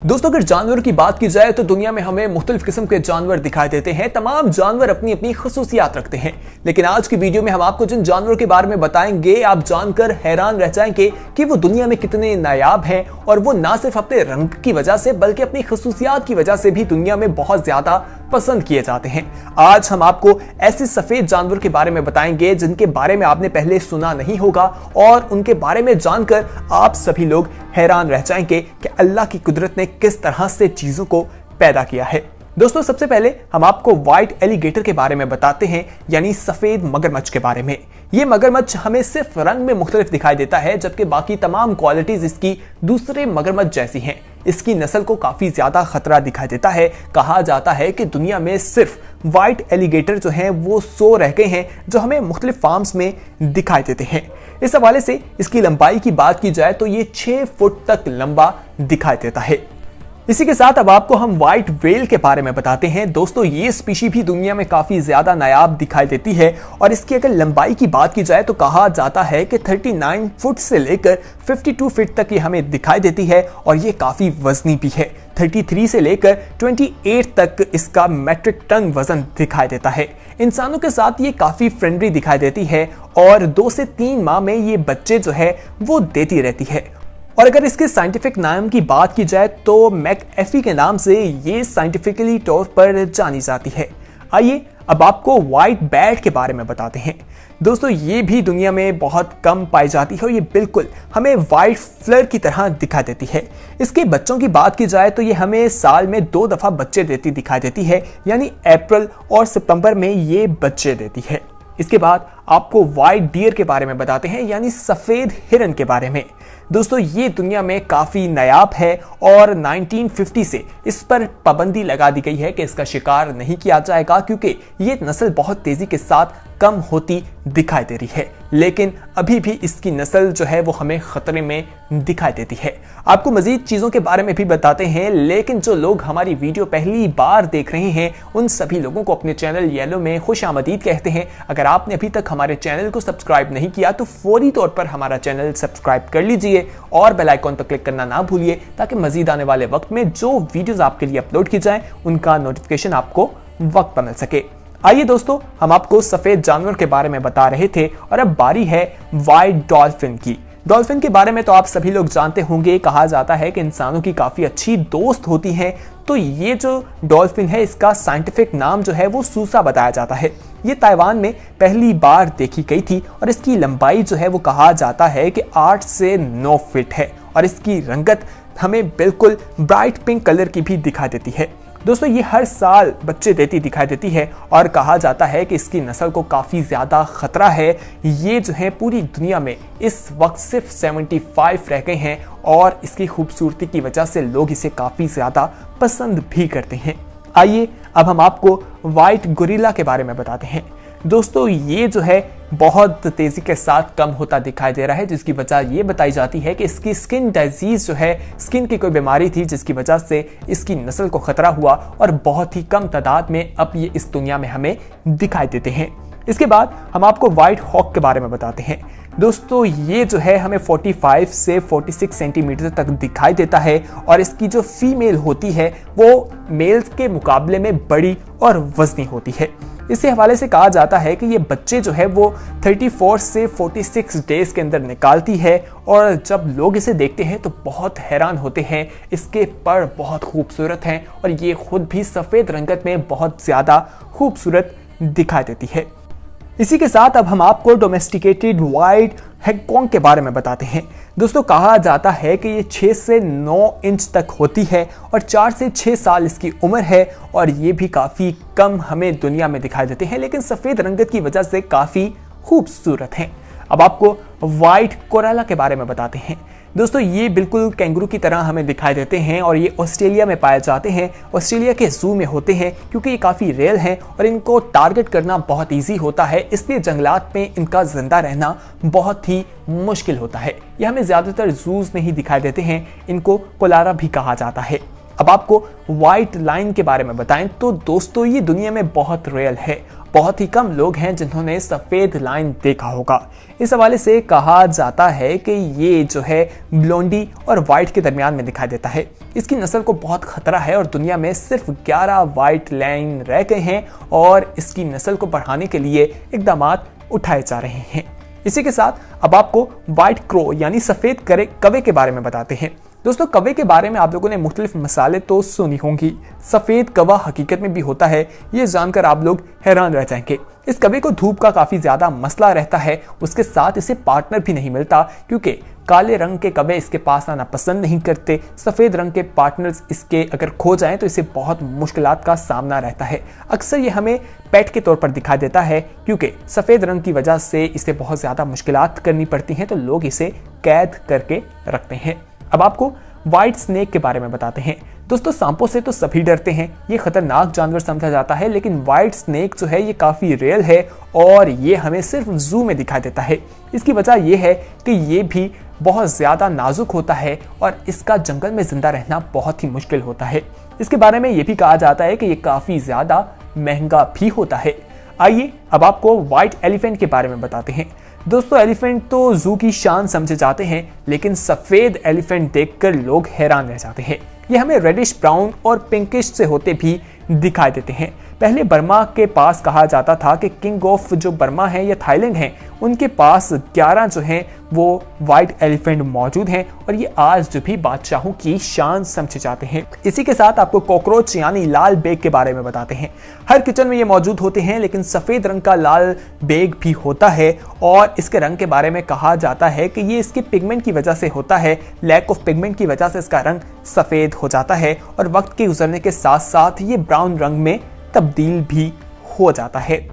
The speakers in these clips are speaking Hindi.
दोस्तों अगर जानवर की बात की जाए तो दुनिया में हमें मुख्तलिफ किस्म के जानवर दिखाई देते हैं। तमाम जानवर अपनी अपनी खसूसियात रखते हैं, लेकिन आज की वीडियो में हम आपको जिन जानवरों के बारे में बताएंगे आप जानकर हैरान रह जाएंगे कि वो दुनिया में कितने नायाब हैं और वो ना सिर्फ अपने रंग की वजह से बल्कि अपनी खसूसियात की वजह से भी दुनिया में बहुत ज्यादा पसंद किए जाते हैं। आज हम आपको ऐसे सफेद जानवर के बारे में बताएंगे जिनके बारे में आपने पहले सुना नहीं होगा और उनके बारे में जानकर आप सभी लोग हैरान रह जाएंगे कि अल्लाह की कुदरत ने किस तरह से चीजों को पैदा किया है। दोस्तों सबसे पहले हम आपको व्हाइट एलिगेटर के बारे में बताते हैं, यानी सफेद मगरमच्छ के बारे में। ये मगरमच्छ हमें सिर्फ रंग में मुख्तलिफ दिखाई देता है, जबकि बाकी तमाम क्वालिटीज इसकी दूसरे मगरमच्छ जैसी हैं। इसकी नस्ल को काफी ज्यादा खतरा दिखाई देता है। कहा जाता है कि दुनिया में सिर्फ व्हाइट एलिगेटर जो हैं वो 100 रह गए हैं जो हमें मुख्तलिफ फार्म्स में दिखाई देते हैं। इस हवाले से इसकी लंबाई की बात की जाए तो ये 6 फुट तक लंबा दिखाई देता है। इसी के साथ अब आपको हम व्हाइट व्हेल के बारे में बताते हैं। दोस्तों ये स्पीशी भी दुनिया में काफी ज्यादा नायाब दिखाई देती है और इसकी अगर लंबाई की बात की जाए तो कहा जाता है कि 39 फुट से लेकर 52 फीट तक ये हमें दिखाई देती है और ये काफी वजनी भी है। 33 से लेकर 28 तक इसका मैट्रिक टन वजन दिखाई देता है। इंसानों के साथ ये काफी फ्रेंडली दिखाई देती है और 2 से 3 माह में ये बच्चे जो है वो देती रहती है। और अगर इसके साइंटिफिक नाम की बात की जाए तो मैकएफी के नाम से ये साइंटिफिकली तौर पर जानी जाती है। आइए अब आपको व्हाइट बैट के बारे में बताते हैं। दोस्तों ये भी दुनिया में बहुत कम पाई जाती है और ये बिल्कुल हमें व्हाइट फ्लर की तरह दिखाई देती है। इसके बच्चों की बात की जाए तो ये हमें साल में 2 दफा बच्चे देती दिखाई देती है, यानी अप्रैल और सितंबर में ये बच्चे देती है। इसके बाद आपको व्हाइट डियर के बारे में बताते हैं, यानी सफेद हिरन के बारे में। दोस्तों ये दुनिया में काफी नायाब है और 1950 से इस पर पाबंदी लगा दी गई है कि इसका शिकार नहीं किया जाएगा, क्योंकि ये नस्ल बहुत तेजी के साथ कम होती दिखाई दे रही है। लेकिन अभी भी इसकी नस्ल जो है वो हमें खतरे में दिखाई देती है। आपको मजीद चीजों के बारे में भी बताते हैं, लेकिन जो लोग हमारी वीडियो पहली बार देख रहे हैं उन सभी लोगों को अपने चैनल येलो में खुशामदीद कहते हैं। अगर आपने अभी तक हमारे चैनल को सब्सक्राइब नहीं किया तो फौरी तौर पर हमारा चैनल सब्सक्राइब कर लीजिए और बेल आइकॉन पर क्लिक करना ना भूलिए, ताकि मजीद आने वाले वक्त में जो वीडियोस आपके लिए अपलोड की जाए उनका नोटिफिकेशन आपको वक्त पर मिल सके। आइए दोस्तों हम आपको सफेद जानवर के बारे में बता रहे थे और अब बारी है व्हाइट डॉल्फिन की। डॉल्फिन के बारे में तो आप सभी लोग जानते होंगे। कहा जाता है कि इंसानों की काफी अच्छी दोस्त होती हैं। तो ये जो डॉल्फिन है इसका साइंटिफिक नाम जो है वो सूसा बताया जाता है। ये ताइवान में पहली बार देखी गई थी और इसकी लंबाई जो है वो कहा जाता है कि 8 से 9 फीट है और इसकी रंगत हमें बिल्कुल ब्राइट पिंक कलर की भी दिखाई देती है। दोस्तों ये हर साल बच्चे देती दिखाई देती है और कहा जाता है कि इसकी नस्ल को काफी ज्यादा खतरा है। ये जो है पूरी दुनिया में इस वक्त सिर्फ 75 रह गए हैं और इसकी खूबसूरती की वजह से लोग इसे काफी ज्यादा पसंद भी करते हैं। आइए अब हम आपको व्हाइट गोरिल्ला के बारे में बताते हैं। दोस्तों ये जो है बहुत तेजी के साथ कम होता दिखाई दे रहा है, जिसकी वजह ये बताई जाती है कि इसकी स्किन डिजीज जो है, स्किन की कोई बीमारी थी जिसकी वजह से इसकी नस्ल को खतरा हुआ और बहुत ही कम तादाद में अब ये इस दुनिया में हमें दिखाई देते हैं। इसके बाद हम आपको व्हाइट हॉक के बारे में बताते हैं। दोस्तों ये जो है हमें 45 से 46 सेंटीमीटर तक दिखाई देता है और इसकी जो फीमेल होती है वो मेल्स के मुकाबले में बड़ी और वजनी होती है। इसी हवाले से कहा जाता है कि ये बच्चे जो है वो 34 से 46 डेज के अंदर निकालती है और जब लोग इसे देखते हैं तो बहुत हैरान होते हैं। इसके पर बहुत खूबसूरत हैं और ये खुद भी सफ़ेद रंगत में बहुत ज़्यादा खूबसूरत दिखाई देती है। इसी के साथ अब हम आपको डोमेस्टिकेटेड व्हाइट हैगकॉन्ग के बारे में बताते हैं। दोस्तों कहा जाता है कि ये 6 से 9 इंच तक होती है और 4 से 6 साल इसकी उम्र है और ये भी काफ़ी कम हमें दुनिया में दिखाई देते हैं, लेकिन सफ़ेद रंगत की वजह से काफ़ी खूबसूरत हैं। अब आपको व्हाइट कोराला के बारे में बताते हैं। दोस्तों ये बिल्कुल कैंगरू की तरह हमें दिखाई देते हैं और ये ऑस्ट्रेलिया में पाए जाते हैं। ऑस्ट्रेलिया के जू में होते हैं क्योंकि ये काफ़ी रेयर हैं और इनको टारगेट करना बहुत इजी होता है, इसलिए जंगलात में इनका जिंदा रहना बहुत ही मुश्किल होता है। ये हमें ज़्यादातर जूज में ही दिखाई देते हैं। इनको कोलारा भी कहा जाता है। अब आपको व्हाइट लाइन के बारे में बताएं तो दोस्तों ये दुनिया में बहुत रेयर है। बहुत ही कम लोग हैं जिन्होंने सफेद लाइन देखा होगा। इस हवाले से कहा जाता है कि ये जो है ब्लोंडी और व्हाइट के दरमियान में दिखाई देता है। इसकी नस्ल को बहुत खतरा है और दुनिया में सिर्फ 11 व्हाइट लाइन रह गए हैं और इसकी नस्ल को बढ़ाने के लिए इकदाम उठाए जा रहे हैं। इसी के साथ अब आपको व्हाइट क्रो यानी सफेद कौवे के बारे में बताते हैं। दोस्तों, कौवे के बारे में आप लोगों ने मुख्तलिफ मिसालें तो सुनी होंगी। सफेद कौवा हकीकत में भी होता है, ये जानकर आप लोग हैरान रह जाएंगे। इस कौवे को धूप का काफी ज्यादा मसला रहता है, उसके साथ इसे पार्टनर भी नहीं मिलता क्योंकि काले रंग के कौवे इसके पास आना पसंद नहीं करते। सफेद रंग के पार्टनर्स इसके अगर खो जाएं तो इसे बहुत मुश्किलात का सामना रहता है। अक्सर ये हमें पेट के तौर पर दिखाई देता है क्योंकि सफेद रंग की वजह से इसे बहुत ज्यादा मुश्किलात करनी पड़ती हैं, तो लोग इसे कैद करके रखते हैं। अब आपको व्हाइट स्नेक के बारे में बताते हैं। दोस्तों, सांपों से तो सभी डरते हैं, ये खतरनाक जानवर समझा जाता है, लेकिन व्हाइट स्नेक जो है ये काफी रियल है और ये हमें सिर्फ जू में दिखाई देता है। इसकी वजह यह है कि ये भी बहुत ज्यादा नाजुक होता है और इसका जंगल में जिंदा रहना बहुत ही मुश्किल होता है। इसके बारे में यह भी कहा जाता है कि ये काफी ज्यादा महंगा भी होता है। आइए अब आपको व्हाइट एलिफेंट के बारे में बताते हैं। दोस्तों, एलिफेंट तो जू की शान समझे जाते हैं, लेकिन सफेद एलिफेंट देखकर लोग हैरान रह जाते हैं। ये हमें रेडिश ब्राउन और पिंकिश से होते भी दिखाई देते हैं। पहले बर्मा के पास कहा जाता था कि किंग ऑफ जो बर्मा है या थाईलैंड है, उनके पास 11 जो हैं वो व्हाइट एलिफेंट मौजूद हैं और ये आज जो भी बादशाहों की शान समझे जाते हैं। इसी के साथ आपको कॉकरोच यानी लाल बेग के बारे में बताते हैं। हर किचन में ये मौजूद होते हैं, लेकिन सफेद रंग का लाल बेग भी होता है और इसके रंग के बारे में कहा जाता है कि ये इसके पिगमेंट की वजह से होता है। लैक ऑफ पिगमेंट की वजह से इसका रंग सफेद हो जाता है और वक्त के गुजरने के साथ साथ ये ब्राउन रंग में तब्दील भी हो जाता है।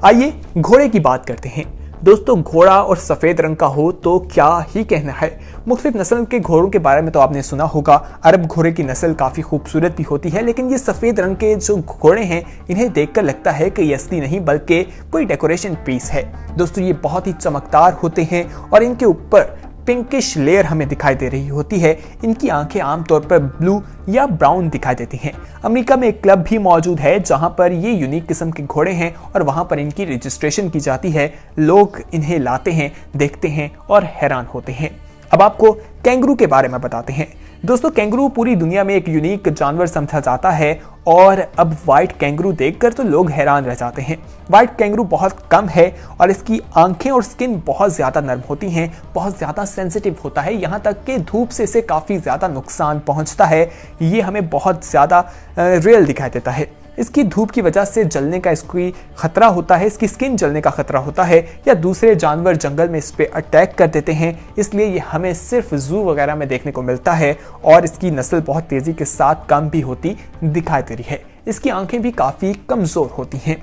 आइए घोड़े की बात करते हैं। दोस्तों, घोड़ा और सफेद रंग का हो तो क्या ही कहना है। मुख्तलिफ नस्ल के घोड़ों के बारे में तो आपने सुना होगा। अरब घोड़े की नस्ल काफी खूबसूरत भी होती है, लेकिन ये सफेद रंग के जो घोड़े हैं इन्हें देखकर लगता है कि ये असली नहीं बल्कि कोई डेकोरेशन पीस है। दोस्तों, ये बहुत ही चमकदार होते हैं और इनके ऊपर पिंकिश लेयर हमें दिखाई दे रही होती है। इनकी आंखें आमतौर पर ब्लू या ब्राउन दिखाई देती हैं। अमेरिका में एक क्लब भी मौजूद है जहां पर ये यूनिक किस्म के घोड़े हैं और वहां पर इनकी रजिस्ट्रेशन की जाती है। लोग इन्हें लाते हैं, देखते हैं और हैरान होते हैं। अब आपको कैंगरू के बारे में बताते हैं। दोस्तों, कैंगरू पूरी दुनिया में एक यूनिक जानवर समझा जाता है और अब व्हाइट कैंगरू देखकर तो लोग हैरान रह जाते हैं। व्हाइट कैंगरू बहुत कम है और इसकी आंखें और स्किन बहुत ज्यादा नरम होती हैं, बहुत ज्यादा सेंसिटिव होता है, यहाँ तक कि धूप से इसे काफी ज्यादा नुकसान पहुंचता है। ये हमें बहुत ज्यादा रियल दिखाई देता है। इसकी धूप की वजह से जलने का इसकी खतरा होता है, इसकी स्किन जलने का खतरा होता है या दूसरे जानवर जंगल में इस पे अटैक कर देते हैं, इसलिए ये हमें सिर्फ जू वगैरह में देखने को मिलता है और इसकी नस्ल बहुत तेजी के साथ कम भी होती दिखाई दे रही है। इसकी आंखें भी काफी कमजोर होती हैं।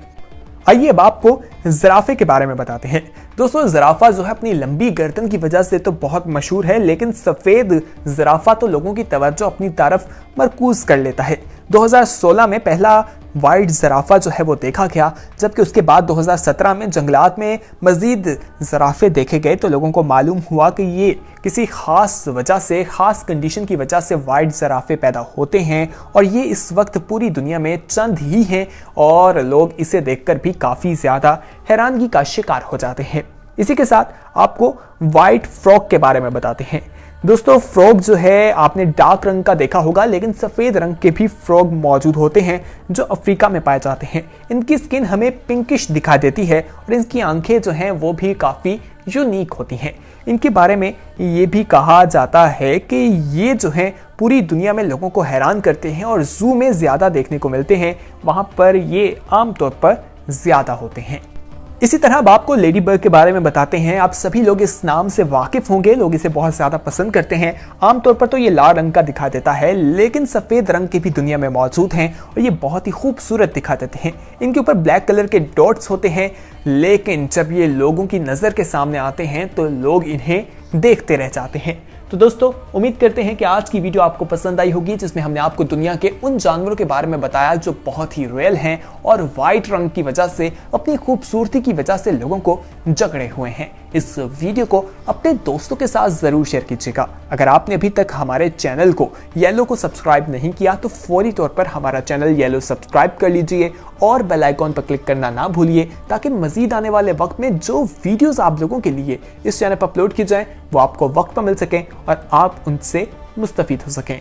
आइए अब आपको ज़राफ़े के बारे में बताते हैं। दोस्तों, ज़राफ़ा जो है अपनी लंबी गर्दन की वजह से तो बहुत मशहूर है, लेकिन सफ़ेद ज़राफ़ा तो लोगों की तवज्जो अपनी तरफ मरकूज कर लेता है। 2016 में पहला वाइट ज़राफ़ा जो है वो देखा गया, जबकि उसके बाद 2017 में जंगलात में मज़ीद ज़राफ़े देखे गए तो लोगों को मालूम हुआ कि ये किसी ख़ास वजह से, ख़ास कंडीशन की वजह से वाइट ज़राफ़े पैदा होते हैं और ये इस वक्त पूरी दुनिया में चंद ही हैं और लोग इसे देखकर भी काफ़ी ज़्यादा हैरानगी का शिकार हो जाते हैं। इसी के साथ आपको वाइट फ्रॉग के बारे में बताते हैं। दोस्तों, फ्रॉग जो है आपने डार्क रंग का देखा होगा, लेकिन सफ़ेद रंग के भी फ्रॉग मौजूद होते हैं जो अफ्रीका में पाए जाते हैं। इनकी स्किन हमें पिंकिश दिखाई देती है और इनकी आंखें जो हैं वो भी काफ़ी यूनिक होती हैं। इनके बारे में ये भी कहा जाता है कि ये जो हैं पूरी दुनिया में लोगों को हैरान करते हैं और जू में ज़्यादा देखने को मिलते हैं, वहाँ पर ये आमतौर पर ज़्यादा होते हैं। इसी तरह अब आपको लेडी बर्ड के बारे में बताते हैं। आप सभी लोग इस नाम से वाकिफ होंगे, लोग इसे बहुत ज्यादा पसंद करते हैं। आमतौर पर तो ये लाल रंग का दिखा देता है, लेकिन सफेद रंग के भी दुनिया में मौजूद हैं और ये बहुत ही खूबसूरत दिखा देते हैं। इनके ऊपर ब्लैक कलर के डॉट्स होते हैं, लेकिन जब ये लोगों की नजर के सामने आते हैं तो लोग इन्हें देखते रह जाते हैं। तो दोस्तों, उम्मीद करते हैं कि आज की वीडियो आपको पसंद आई होगी, जिसमें हमने आपको दुनिया के उन जानवरों के बारे में बताया जो बहुत ही रियल हैं और वाइट रंग की वजह से, अपनी खूबसूरती की वजह से लोगों को जकड़े हुए हैं। इस वीडियो को अपने दोस्तों के साथ जरूर शेयर कीजिएगा। अगर आपने अभी तक हमारे चैनल को येलो को सब्सक्राइब नहीं किया तो फौरी तौर पर हमारा चैनल येलो सब्सक्राइब कर लीजिए और बेल आइकॉन पर क्लिक करना ना भूलिए, ताकि मजीद आने वाले वक्त में जो वीडियोस आप लोगों के लिए इस चैनल पर अपलोड की जाए वो आपको वक्त पर मिल सकें और आप उनसे मुस्तफीद हो सकें।